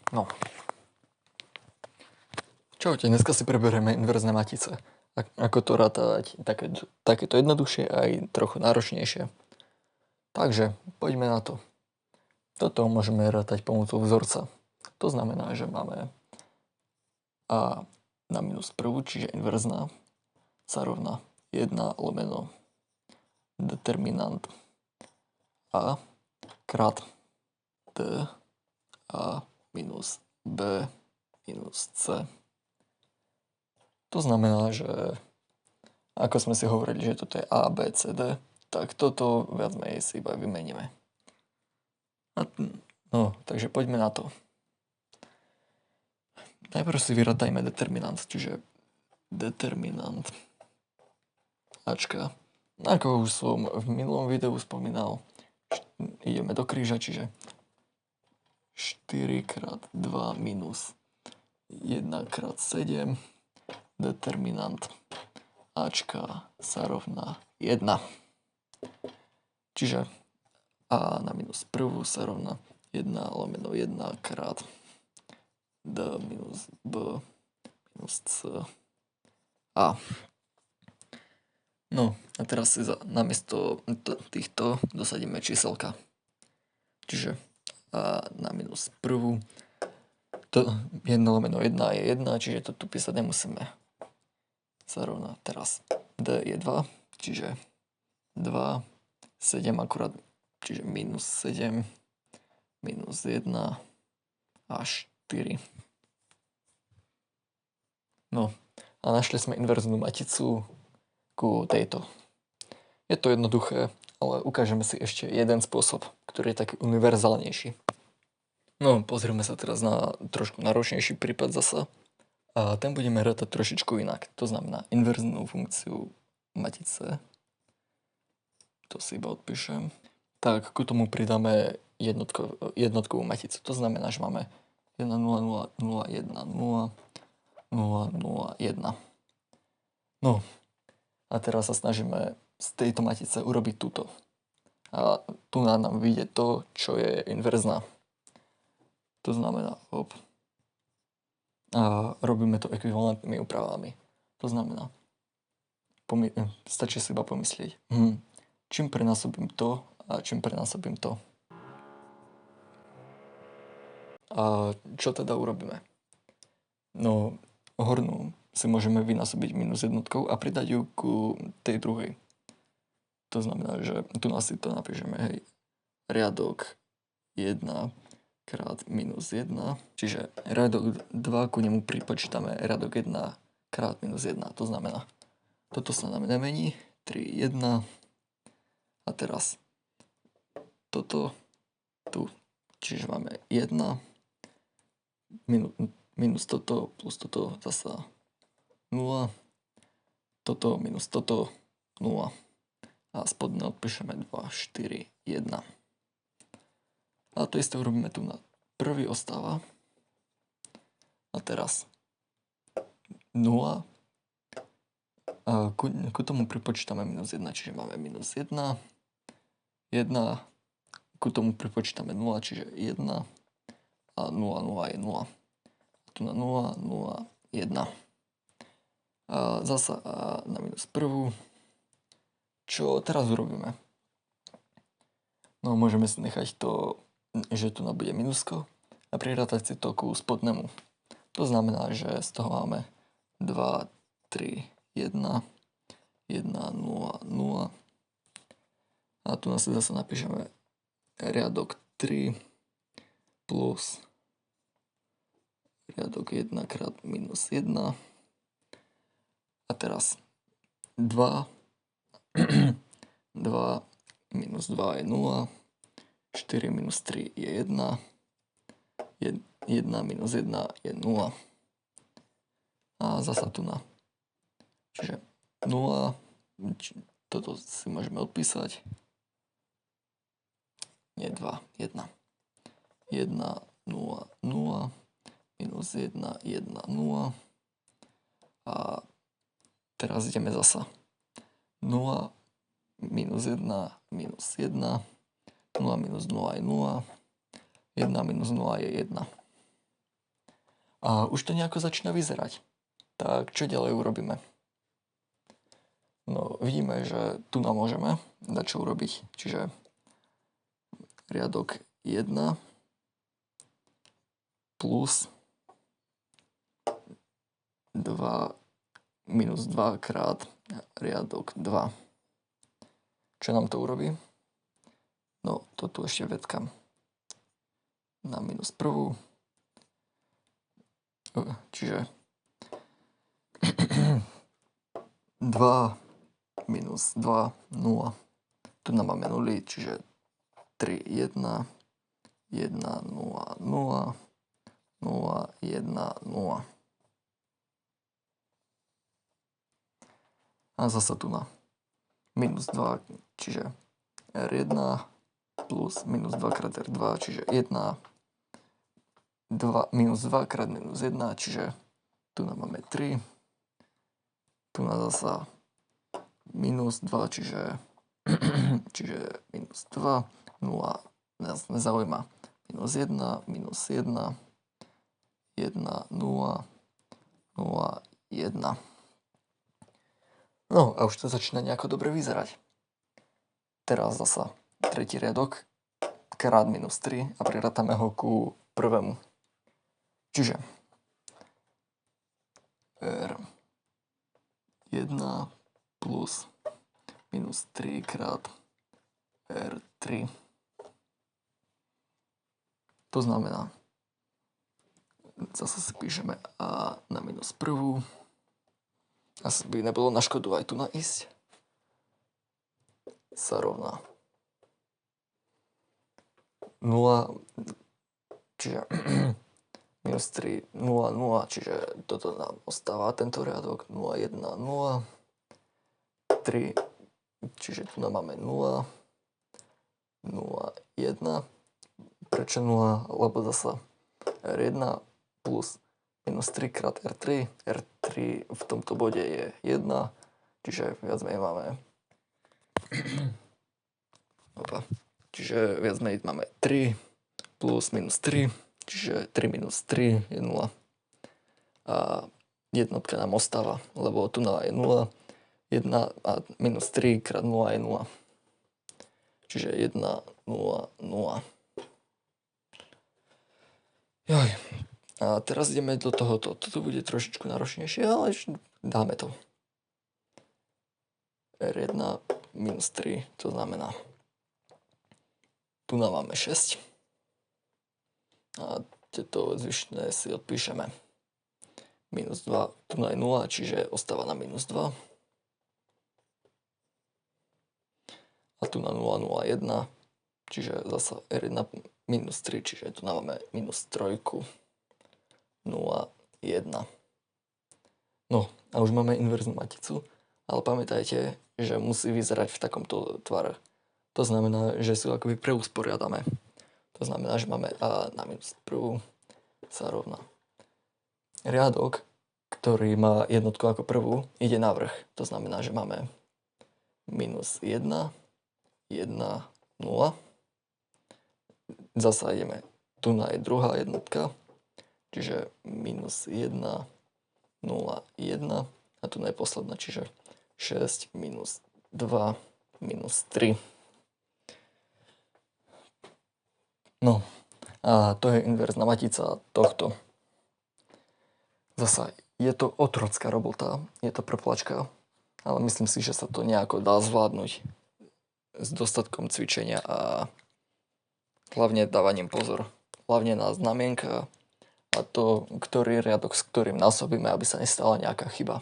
No, čaute, dneska si preberieme inverzné matice. Ako to rátať takéto jednoduchšie a aj trochu náročnejšie. Takže, poďme na to. Toto môžeme rátať pomocou vzorca. To znamená, že máme a na minus prvú, čiže inverzná, sa rovná 1 lomeno determinant a krát d a minus b minus c. To znamená, že ako sme si hovorili, že toto je A, B, C, D, tak toto viac menej si iba vymeníme. No, takže poďme na to. Najprv si vyradajme determinant, čiže determinant Ačka. Ako už som v minulom videu spomínal, ideme do kríža, čiže 4 krát 2 minus 1 krát 7 determinant Ačka sa rovná 1. Čiže A na minus prvú sa rovná 1 lomeno 1 krát D minus B minus C A. No a teraz si namiesto týchto dosadíme číselka. Čiže A na minus prvú, to 1 lomeno 1 je 1, čiže to tu písať nemusíme. Sa rovná teraz D je 2, čiže 2, 7 akurát, čiže minus 7, minus 1 a 4. No a našli sme inverznú maticu ku tejto. Je to jednoduché, ale ukážeme si ešte jeden spôsob, ktorý je taký univerzálnejší. No, pozrieme sa teraz na trošku náročnejší prípad zasa. A ten budeme rátať trošičku inak. To znamená inverznú funkciu matice. To si iba odpíšem. Tak, ku tomu pridáme jednotkovú maticu. To znamená, že máme 1, 0, 0, 0, 1, 0, 0, 0, 1. No, a teraz sa snažíme z tejto matice urobiť túto. A tu nám vyjde to, čo je inverzná. To znamená, a robíme to ekvivalentnými úpravami. To znamená, stačí si iba pomyslieť, čím prenásobím to a čím prenásobím to. A čo teda urobíme? No, hornú si môžeme vynásobiť minus jednotkou a pridať ju ku tej druhej. To znamená, že tu si to napíšeme, hej, riadok 1 krát minus 1, čiže riadok 2, ku nemu pripočítame riadok 1 krát minus 1, to znamená, toto sa nám nemení, 3, 1, a teraz toto tu, čiže máme 1, minus toto, plus toto zasa 0, toto minus toto 0, a spodne odpíšeme 2, 4, 1. A to isté urobíme tu na prvý ostáva. A teraz 0. A ku tomu pripočítame minus 1, čiže máme minus 1. 1. Ku tomu pripočítame 0, čiže 1. A 0, 0 je 0. Tu na 0, 0, 1. A zasa A na minus prvú. Čo teraz urobíme? No, môžeme si nechať to, že tu bude minusko a prirátať si to ku spodnému. To znamená, že z toho máme 2, 3, 1, 1, 0, 0. A tu si zase napíšeme riadok 3 plus riadok 1 krát minus 1. A teraz 2, 2 minus 2 je 0, 4 minus 3 je 1, 1 minus 1 je 0. A zasa tu na. Čiže 0, toto si môžeme odpísať. Nie 2, 1. 1, 0, 0, minus 1, 1, 0. A teraz ideme zasa. 0, minus 1, minus 1. 0 minus 0 je 0. 1 minus 0 je 1. A už to nejako začína vyzerať. Tak čo ďalej urobíme? No vidíme, že tu nám môžeme dať čo urobiť. Čiže riadok 1 plus 2 minus 2 krát riadok 2. Čo nám to urobí? No, to tu ešte vedkam na minus prvú. Čiže 2 minus 2, 0. Tu nám máme 0, čiže 3, 1, 1, 0, 0, 0, 1, 0. A zase tu na minus 2, čiže R1 plus minus 2 krát R2, čiže 1, 2, minus 2 krát minus 1, čiže tu nám máme 3, tu na zasa minus 2, čiže minus 2, 0, nás nezaujíma, minus 1, minus 1, 1, 0, 0, 1. No a už to začína nejako dobre vyzerať. Teraz zasa tretí riadok krát minus 3 a prirátame ho ku prvému. Čiže R1 plus minus 3 krát R3. To znamená, zase si píšeme A na minus prvú. Asi by nebolo na škodu aj tu na ísť. Sa rovná 0, čiže minus 3, 0, 0, čiže toto nám ostáva tento riadok, 0, 1, 0, 3, čiže tu nám máme 0, 0, 1. Prečo 0? Lebo zasa R1 plus minus 3 krát R3. R3 v tomto bode je 1, čiže viac menej máme čiže viac menej máme 3 plus minus 3, čiže 3 minus 3 je 0. A jednotka nám ostáva, lebo tu je 0, 1 a minus 3 krát 0 je 0. Čiže 1, 0, 0. Joj. A teraz ideme do tohoto. Toto bude trošičku náročnejšie, ale dáme to. R1 minus 3, to znamená, tu nám máme 6. A tieto zvyšné si odpíšeme. Minus 2, tu je 0, čiže ostáva na minus 2. A tu na 0, 0, 1, čiže zasa R1 minus 3, čiže tu máme minus 3, 0, 1. No a už máme inverznú maticu, ale pamätajte, že musí vyzerať v takomto tvare. To znamená, že si akoby preusporiadame. To znamená, že máme A na minus prvú sa rovná. Riadok, ktorý má jednotku ako prvú, ide na vrch. To znamená, že máme minus 1, 1, 0. Zasa ideme, tu je druhá jednotka, čiže minus 1, 0, 1. A tu je posledná, čiže 6 minus 2 minus 3. No a to je inverzná matica tohto. Zasa je to otrocká robota, je to prplačka, ale myslím si, že sa to nejako dá zvládnuť s dostatkom cvičenia a hlavne dávaním pozor. Hlavne na znamienka a to, ktorý riadok s ktorým násobíme, aby sa nestala nejaká chyba.